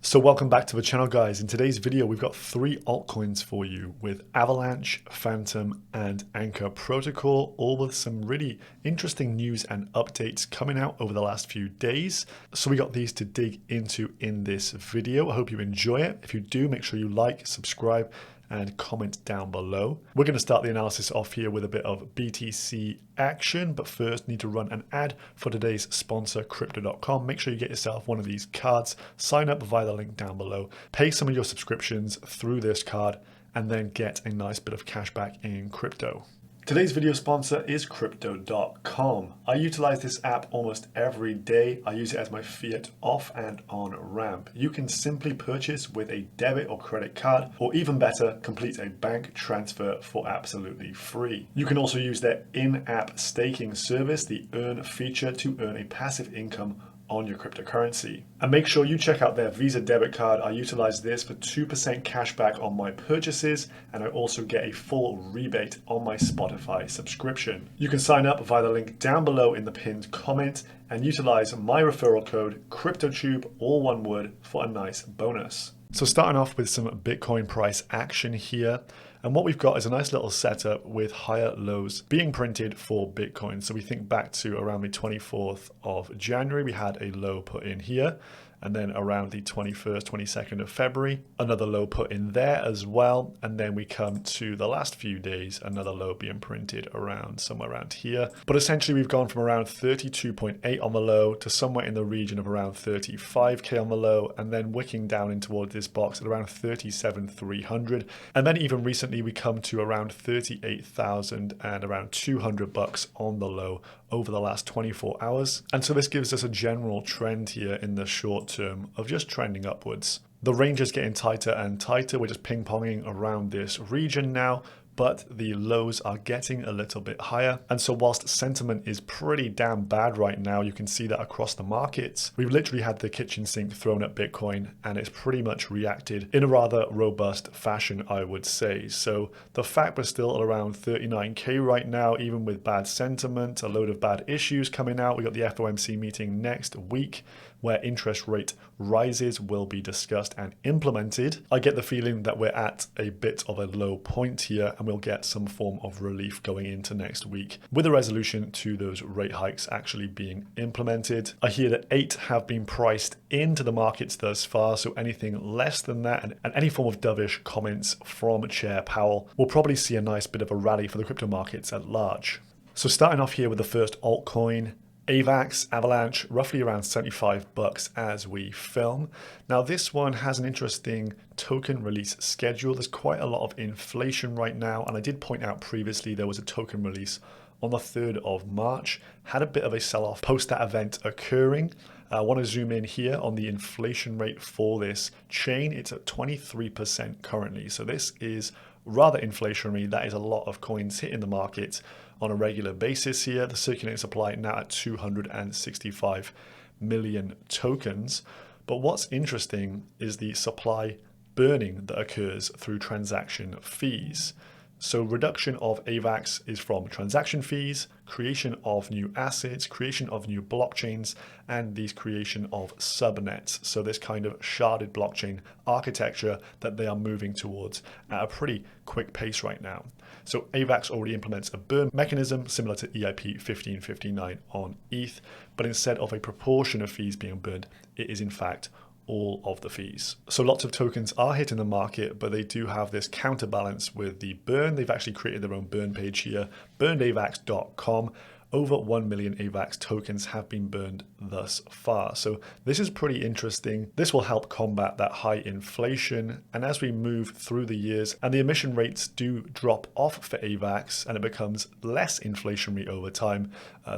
So welcome back to the channel, guys. In today's video, we've got 3 altcoins for you with Avalanche, Fantom, and Anchor Protocol, all with some really interesting news and updates coming out over the last few days. So we got these to dig into in this video. I hope you enjoy it. If you do, make sure you like, subscribe, and comment down below. We're going to start the analysis off here with a bit of BTC action, but first need to run an ad for today's sponsor, crypto.com. Make sure you get yourself one of these cards, sign up via the link down below, pay some of your subscriptions through this card, and then get a nice bit of cash back in crypto. Today's video sponsor is crypto.com. I utilize this app almost every day. I use it as my fiat off and on ramp. You can simply purchase with a debit or credit card, or even better, complete a bank transfer for absolutely free. You can also use their in-app staking service, the Earn feature, to earn a passive income on your cryptocurrency. And make sure you check out their Visa debit card. I utilize this for 2% cash back on my purchases, and I also get a full rebate on my Spotify subscription. You can sign up via the link down below in the pinned comment and utilize my referral code cryptotube, all one word, for a nice bonus. So starting off with some Bitcoin price action here. And what we've got is a nice little setup with higher lows being printed for Bitcoin. So we think back to around the 24th of January, we had a low put in here. And then around the 21st, 22nd of February, another low put in there as well. And then we come to the last few days, another low being printed around somewhere around here. But essentially we've gone from around 32.8 on the low to somewhere in the region of around 35K on the low, and then wicking down in towards this box at around 37,300. And then even recently we come to around 38,000 and around $200 on the low over the last 24 hours. And so this gives us a general trend here in the short term of just trending upwards. The range is getting tighter and tighter. We're just ping-ponging around this region now, but the lows are getting a little bit higher. And so whilst sentiment is pretty damn bad right now, you can see that across the markets. We've literally had the kitchen sink thrown at Bitcoin, and it's pretty much reacted in a rather robust fashion, I would say. So the fact we're still around 39K right now, even with bad sentiment, a load of bad issues coming out. We got the FOMC meeting next week, where interest rate rises will be discussed and implemented. I get the feeling that we're at a bit of a low point here, and we'll get some form of relief going into next week with a resolution to those rate hikes actually being implemented. I hear that 8 have been priced into the markets thus far, so anything less than that and any form of dovish comments from Chair Powell will probably see a nice bit of a rally for the crypto markets at large. So starting off here with the first altcoin, AVAX, Avalanche, roughly around $75 as we film. Now this one has an interesting token release schedule. There's quite a lot of inflation right now, and I did point out previously there was a token release on the 3rd of March. Had a bit of a sell-off post that event occurring. I want to zoom in here on the inflation rate for this chain. It's at 23% currently. So this is rather inflationary. That is a lot of coins hitting the market on a regular basis here. The circulating supply now at 265 million tokens. But what's interesting is the supply burning that occurs through transaction fees. So reduction of AVAX is from transaction fees, creation of new assets, creation of new blockchains, and the creation of subnets. So this kind of sharded blockchain architecture that they are moving towards at a pretty quick pace right now. So AVAX already implements a burn mechanism similar to EIP 1559 on ETH, but instead of a proportion of fees being burned, it is in fact all of the fees. So lots of tokens are hitting the market, but they do have this counterbalance with the burn. They've actually created their own burn page here, burnedavax.com. Over 1 million AVAX tokens have been burned thus far. So this is pretty interesting. This will help combat that high inflation. And as we move through the years and the emission rates do drop off for AVAX and it becomes less inflationary over time,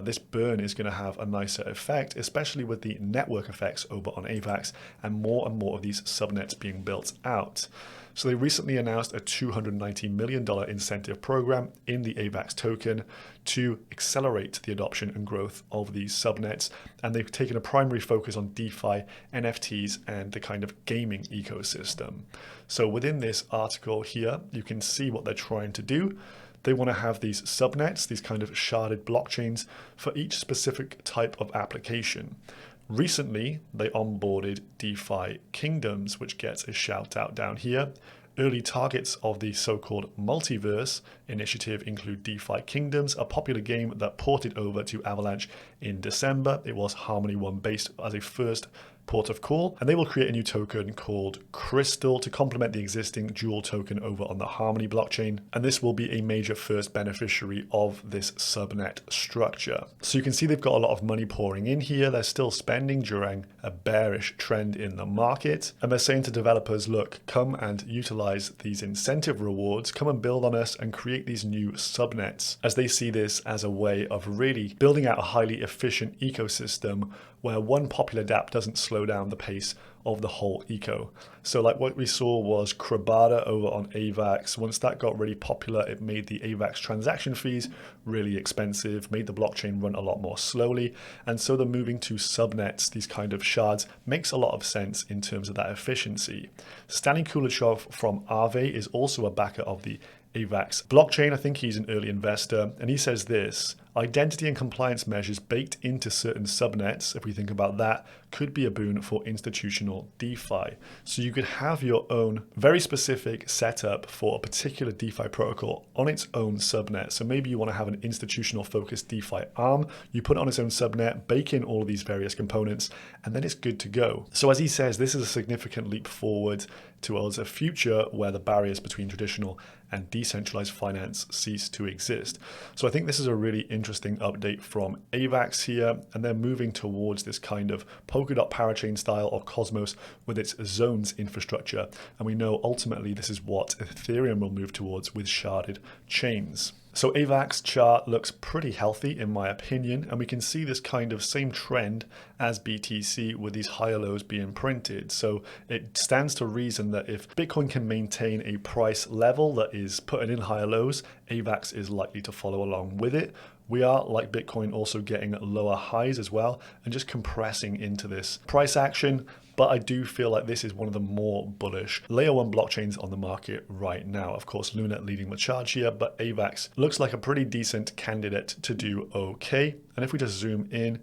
this burn is going to have a nicer effect, especially with the network effects over on AVAX and more of these subnets being built out. So they recently announced a $290 million incentive program in the AVAX token to accelerate the adoption and growth of these subnets. And they've taken a primary focus on DeFi, NFTs, and the kind of gaming ecosystem. So within this article here, you can see what they're trying to do. They want to have these subnets, these kind of sharded blockchains for each specific type of application. Recently, they onboarded DeFi Kingdoms, which gets a shout out down here. Early targets of the so-called Multiverse initiative include DeFi Kingdoms, a popular game that ported over to Avalanche in December. It was Harmony 1 based as a first port of call, and they will create a new token called Crystal to complement the existing dual token over on the Harmony blockchain, and this will be a major first beneficiary of this subnet structure. So you can see they've got a lot of money pouring in here. They're still spending during a bearish trend in the market, and they're saying to developers, look, come and utilize these incentive rewards, come and build on us and create these new subnets, as they see this as a way of really building out a highly efficient ecosystem where one popular dApp doesn't slow down the pace of the whole eco. So like what we saw was Krabata over on AVAX. Once that got really popular, it made the AVAX transaction fees really expensive, made the blockchain run a lot more slowly. And so the moving to subnets, these kind of shards, makes a lot of sense in terms of that efficiency. Stanley Kulachov from Aave is also a backer of the AVAX blockchain. I think he's an early investor, and he says this: identity and compliance measures baked into certain subnets, if we think about that, could be a boon for institutional DeFi. So you could have your own very specific setup for a particular DeFi protocol on its own subnet. So maybe you want to have an institutional focused DeFi arm, you put it on its own subnet, bake in all of these various components, and then it's good to go. So as he says, this is a significant leap forward towards a future where the barriers between traditional and decentralized finance cease to exist. So I think this is a really interesting update from AVAX here, and they're moving towards this kind of Polkadot parachain style or Cosmos with its zones infrastructure. And we know ultimately this is what Ethereum will move towards with sharded chains. So AVAX chart looks pretty healthy in my opinion, and we can see this kind of same trend as BTC with these higher lows being printed. So it stands to reason that if Bitcoin can maintain a price level that is putting in higher lows, AVAX is likely to follow along with it. We are, like Bitcoin, also getting lower highs as well and just compressing into this price action. But I do feel like this is one of the more bullish layer 1 blockchains on the market right now. Of course, Luna leading the charge here, but AVAX looks like a pretty decent candidate to do okay. And if we just zoom in,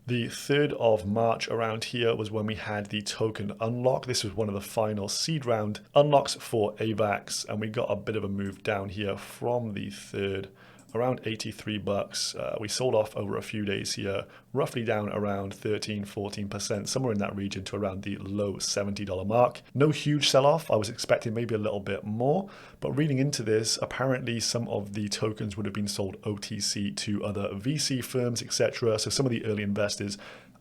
the 3rd of March around here was when we had the token unlock. This was one of the final seed round unlocks for AVAX, and we got a bit of a move down here from the 3rd. Around 83 bucks. We sold off over a few days here, roughly down around 13-14%, somewhere in that region to around the low $70 mark. No huge sell-off. I was expecting maybe a little bit more, but reading into this, apparently some of the tokens would have been sold OTC to other VC firms, etc. So some of the early investors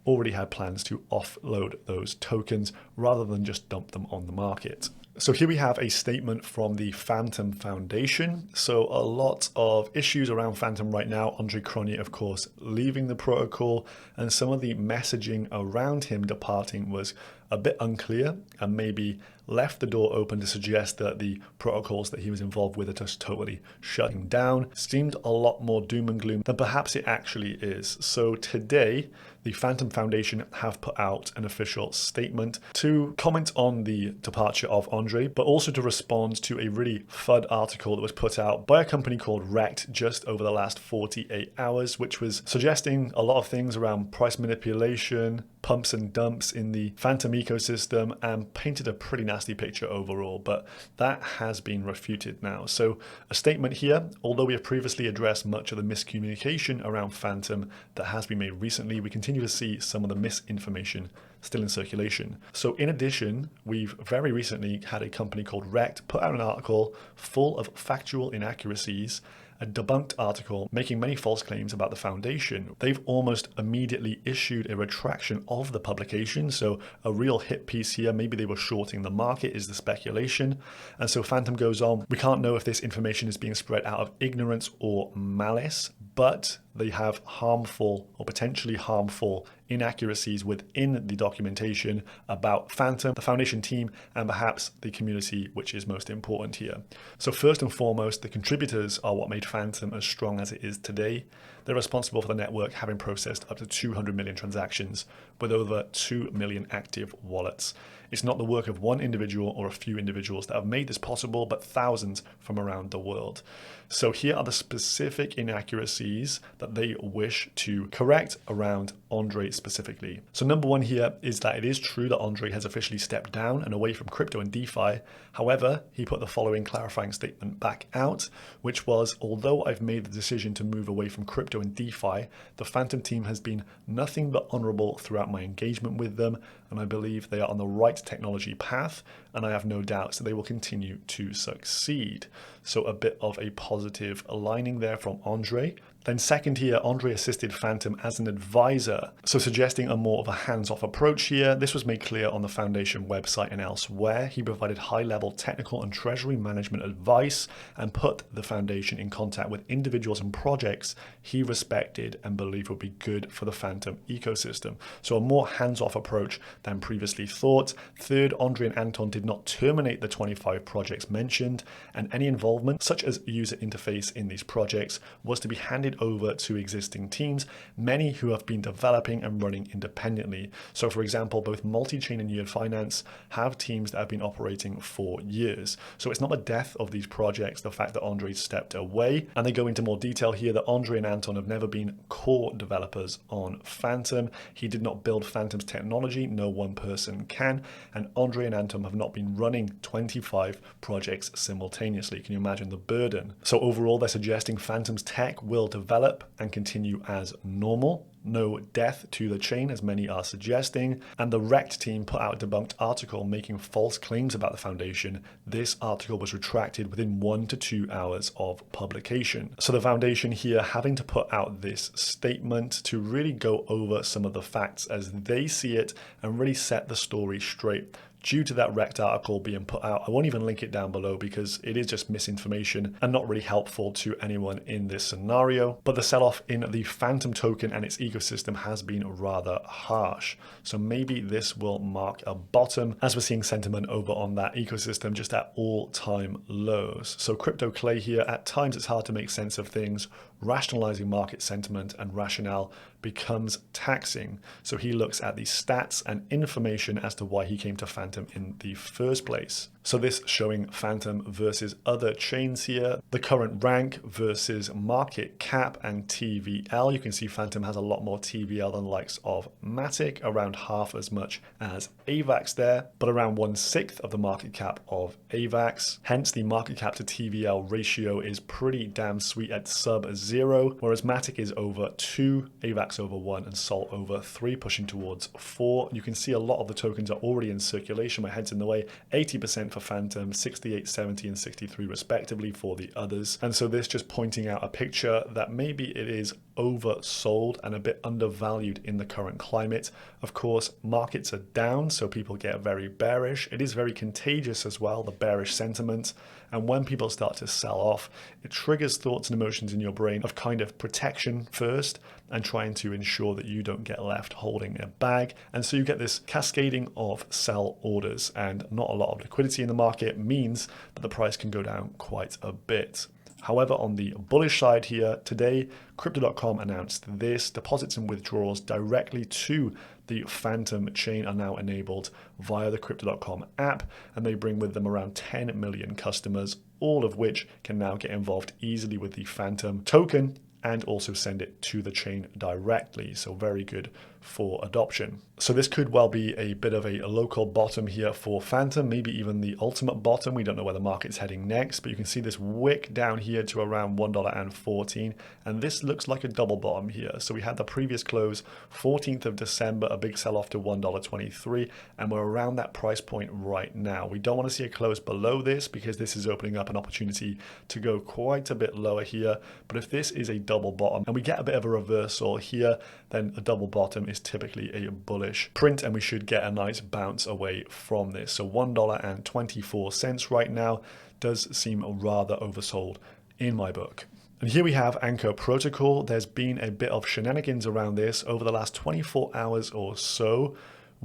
already had plans to offload those tokens rather than just dump them on the market. So here we have a statement from the Fantom Foundation. So a lot of issues around Fantom right now. Andre Cronje, of course, leaving the protocol, and some of the messaging around him departing was a bit unclear and maybe left the door open to suggest that the protocols that he was involved with are just totally shutting down. Seemed a lot more doom and gloom than perhaps it actually is. So today, the Fantom Foundation have put out an official statement to comment on the departure of Andre, but also to respond to a really FUD article that was put out by a company called Rekt just over the last 48 hours, which was suggesting a lot of things around price manipulation, pumps and dumps in the Fantom ecosystem, and painted a pretty nasty picture overall, but that has been refuted now. So a statement here: although we have previously addressed much of the miscommunication around Fantom that has been made recently, we continue to see some of the misinformation still in circulation. So in addition, we've very recently had a company called Rekt put out an article full of factual inaccuracies, a debunked article making many false claims about the foundation. They've almost immediately issued a retraction of the publication, so a real hit piece here. Maybe they were shorting the market is the speculation. And so Fantom goes on, we can't know if this information is being spread out of ignorance or malice, but they have harmful or potentially harmful inaccuracies within the documentation about Fantom, the foundation team, and perhaps the community, which is most important here. So first and foremost, the contributors are what made Fantom as strong as it is today. They're responsible for the network having processed up to 200 million transactions with over 2 million active wallets. It's not the work of one individual or a few individuals that have made this possible, but thousands from around the world. So here are the specific inaccuracies that they wish to correct around Andre specifically. So number one here is that it is true that Andre has officially stepped down and away from crypto and DeFi. However, he put the following clarifying statement back out, which was, although I've made the decision to move away from crypto and DeFi, the Fantom team has been nothing but honorable throughout my engagement with them, and I believe they are on the right technology path, and I have no doubts that they will continue to succeed. So a bit of a positive aligning there from Andre. Then second here, Andre assisted Fantom as an advisor, so suggesting a more of a hands-off approach here. This was made clear on the Foundation website and elsewhere. He provided high-level technical and treasury management advice and put the Foundation in contact with individuals and projects he respected and believed would be good for the Fantom ecosystem. So a more hands-off approach than previously thought. Third, Andre and Anton did not terminate the 25 projects mentioned, and any involvement, such as user interface in these projects, was to be handed over to existing teams, many who have been developing and running independently. So for example, both multi-chain and Year Finance have teams that have been operating for years. So it's not the death of these projects, the fact that Andre stepped away. And they go into more detail here that Andre and Anton have never been core developers on Fantom. He did not build Fantom's technology, no one person can. And Andre and Anton have not been running 25 projects simultaneously. Can you imagine the burden? So overall, they're suggesting Fantom's tech will develop and continue as normal. No death to the chain, as many are suggesting. And the Rect team put out a debunked article making false claims about the Foundation. This article was retracted within 1 to 2 hours of publication. So the Foundation here having to put out this statement to really go over some of the facts as they see it and really set the story straight. Due to that Rect article being put out, I won't even link it down below because it is just misinformation and not really helpful to anyone in this scenario. But the sell-off in the Fantom token and its ecosystem has been rather harsh. So maybe this will mark a bottom as we're seeing sentiment over on that ecosystem just at all-time lows. So Crypto Clay here, at times it's hard to make sense of things. Rationalizing market sentiment and rationale becomes taxing. So he looks at the stats and information as to why he came to Fantom in the first place. So this showing Fantom versus other chains here, the current rank versus market cap and TVL. You can see Fantom has a lot more TVL than the likes of Matic, around half as much as AVAX there, but around 1/6 of the market cap of AVAX. Hence the market cap to TVL ratio is pretty damn sweet at sub 0, whereas Matic is over 2, AVAX over 1, and Sol over 3, pushing towards 4. You can see a lot of the tokens are already in circulation. My head's in the way. 80% for Fantom, 68, 70, and 63 respectively for the others. And so this just pointing out a picture that maybe it is oversold and a bit undervalued in the current climate. Of course, markets are down, so people get very bearish. It is very contagious as well, the bearish sentiment. And when people start to sell off, it triggers thoughts and emotions in your brain of kind of protection first and trying to ensure that you don't get left holding a bag. And so you get this cascading of sell orders, and not a lot of liquidity in the market means that the price can go down quite a bit. However, on the bullish side here, today, Crypto.com announced this. Deposits and withdrawals directly to the Fantom chain are now enabled via the Crypto.com app, and they bring with them around 10 million customers, all of which can now get involved easily with the Fantom token and also send it to the chain directly. So very good for adoption. So this could well be a bit of a local bottom here for Fantom, maybe even the ultimate bottom. We don't know where the market's heading next, but you can see this wick down here to around $1.14, and this looks like a double bottom here. So we had the previous close 14th of December, a big sell off to $1.23, and we're around that price point right now. We don't want to see a close below this because this is opening up an opportunity to go quite a bit lower here. But if this is a double bottom and we get a bit of a reversal here, then a double bottom is typically a bullish print, and we should get a nice bounce away from this. So $1.24 right now does seem rather oversold in my book. And here we have Anchor Protocol. There's been a bit of shenanigans around this over the last 24 hours or so,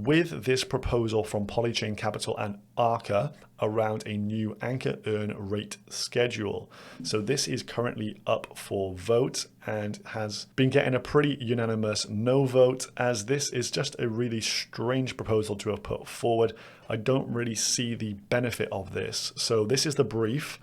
with this proposal from Polychain Capital and Arca around a new anchor earn rate schedule. So this is currently up for vote and has been getting a pretty unanimous no vote, as this is just a really strange proposal to have put forward. I don't really see the benefit of this. So this is the brief.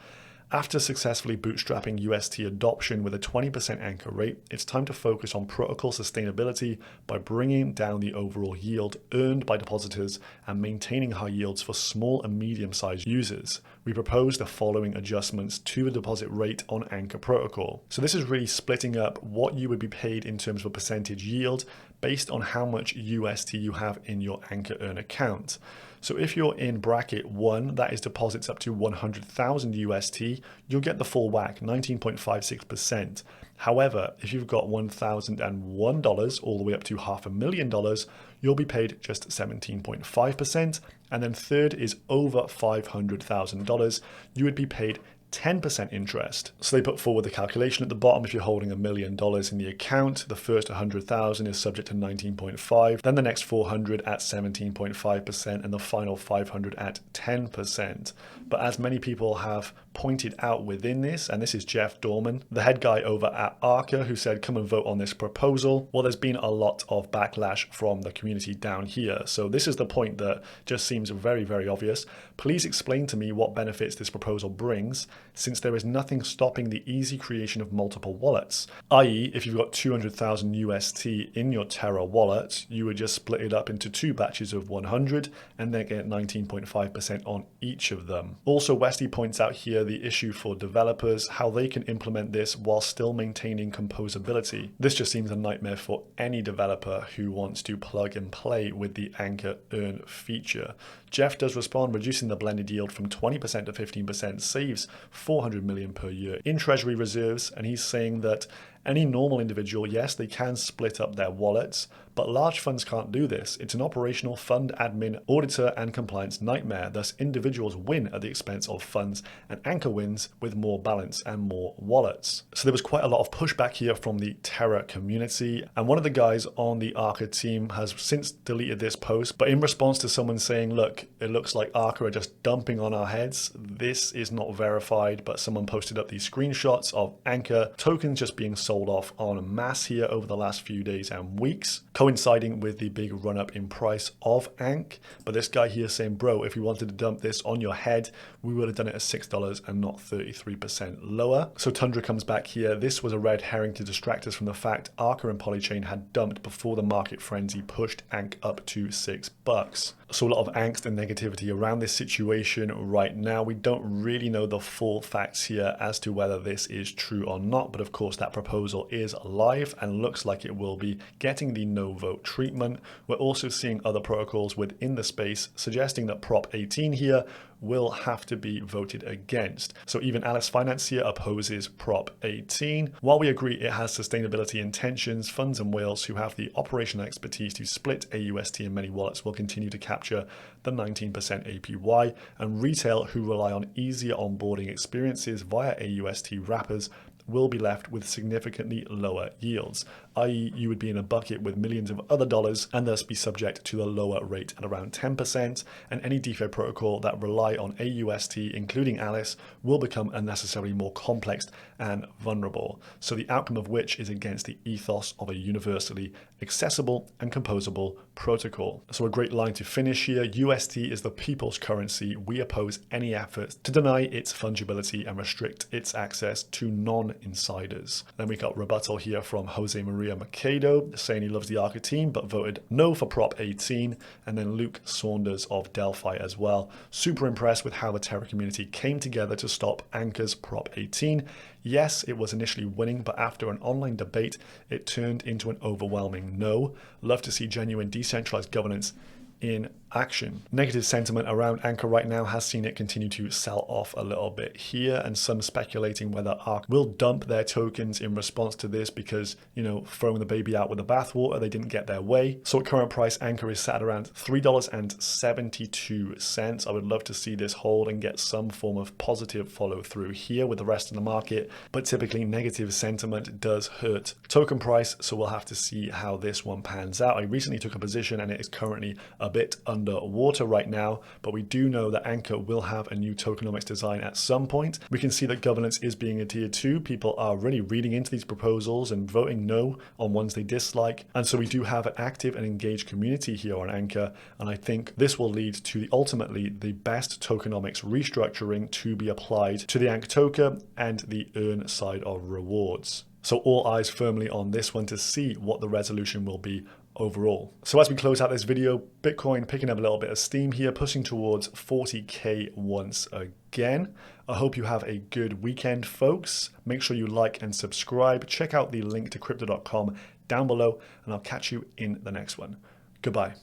After successfully bootstrapping UST adoption with a 20% anchor rate, it's time to focus on protocol sustainability by bringing down the overall yield earned by depositors and maintaining high yields for small and medium-sized users. We propose the following adjustments to the deposit rate on Anchor protocol. So this is really splitting up what you would be paid in terms of a percentage yield based on how much UST you have in your Anchor Earn account. So if you're in bracket 1, that is deposits up to 100,000 UST, you'll get the full whack, 19.56%. However, if you've got $1,001 all the way up to $500,000, you'll be paid just 17.5%. And then third is over $500,000, you would be paid 10% interest. So they put forward the calculation at the bottom. If you're holding $1 million in the account, the first 100,000 is subject to 19.5, then the next 400 at 17.5%, and the final 500 at 10%. But as many people have pointed out within this, and this is Jeff Dorman, the head guy over at Arca, who said, come and vote on this proposal. Well, there's been a lot of backlash from the community down here. So this is the point that just seems very, very obvious. Please explain to me what benefits this proposal brings, since there is nothing stopping the easy creation of multiple wallets. I.e., if you've got 200,000 UST in your Terra wallet, you would just split it up into 2 batches of 100 and then get 19.5% on each of them. Also, Westy points out here the issue for developers, how they can implement this while still maintaining composability. This just seems a nightmare for any developer who wants to plug and play with the Anchor Earn feature. Jeff does respond, reducing the blended yield from 20% to 15% saves $400 million per year in treasury reserves, and he's saying that any normal individual, yes, they can split up their wallets, but large funds can't do this. It's an operational fund admin, auditor, and compliance nightmare. Thus, individuals win at the expense of funds, and Anchor wins with more balance and more wallets. So there was quite a lot of pushback here from the Terra community, and one of the guys on the Arca team has since deleted this post, but in response to someone saying, look, it looks like Arca are just dumping on our heads. This is not verified, but someone posted up these screenshots of Anchor tokens just being sold off en masse here over the last few days and weeks, coinciding with the big run up in price of Ank. But this guy here saying, bro, if we wanted to dump this on your head, we would have done it at $6 and not 33% lower. So Tundra comes back here. This was a red herring to distract us from the fact Arca and Polychain had dumped before the market frenzy pushed Ank up to $6. So a lot of angst and negativity around this situation right now. We don't really know the full facts here as to whether this is true or not, but of course that proposal is live and looks like it will be getting the no vote treatment. We're also seeing other protocols within the space suggesting that Prop 18 here will have to be voted against. So even Alice Finance here opposes Prop 18. While we agree it has sustainability intentions, funds and whales who have the operational expertise to split AUST in many wallets will continue to capture the 19% APY, and retail who rely on easier onboarding experiences via AUST wrappers will be left with significantly lower yields, i.e. you would be in a bucket with millions of other dollars and thus be subject to the lower rate at around 10%, and any DeFi protocol that rely on AUST, including Alice, will become unnecessarily more complex and vulnerable, so the outcome of which is against the ethos of a universally accessible and composable protocol. So a great line to finish here: UST is the people's currency. We oppose any efforts to deny its fungibility and restrict its access to non-insiders. Then we got rebuttal here from Jose Maria Mercado saying he loves the Arca team but voted no for Prop 18, and then Luke Saunders of Delphi as well. Super impressed with how the Terra community came together to stop Anchor's Prop 18. Yes, it was initially winning, but after an online debate, it turned into an overwhelming no. Love to see genuine decentralized governance in action. Negative sentiment around Anchor right now has seen it continue to sell off a little bit here, and some speculating whether ARK will dump their tokens in response to this because, you know, throwing the baby out with the bathwater, they didn't get their way. So at current price, Anchor is sat around $3.72. I would love to see this hold and get some form of positive follow through here with the rest of the market, but typically negative sentiment does hurt token price, so we'll have to see how this one pans out. I recently took a position and it is currently a bit underwater right now, but we do know that Anchor will have a new tokenomics design at some point. We can see that governance is being adhered to. People are really reading into these proposals and voting no on ones they dislike, and so we do have an active and engaged community here on Anchor, and I think this will lead to ultimately the best tokenomics restructuring to be applied to the Anchor token and the earn side of rewards. So all eyes firmly on this one to see what the resolution will be overall. So as we close out this video, Bitcoin picking up a little bit of steam here, pushing towards 40K once again. I hope you have a good weekend, folks. Make sure you like and subscribe. Check out the link to crypto.com down below, and I'll catch you in the next one. Goodbye.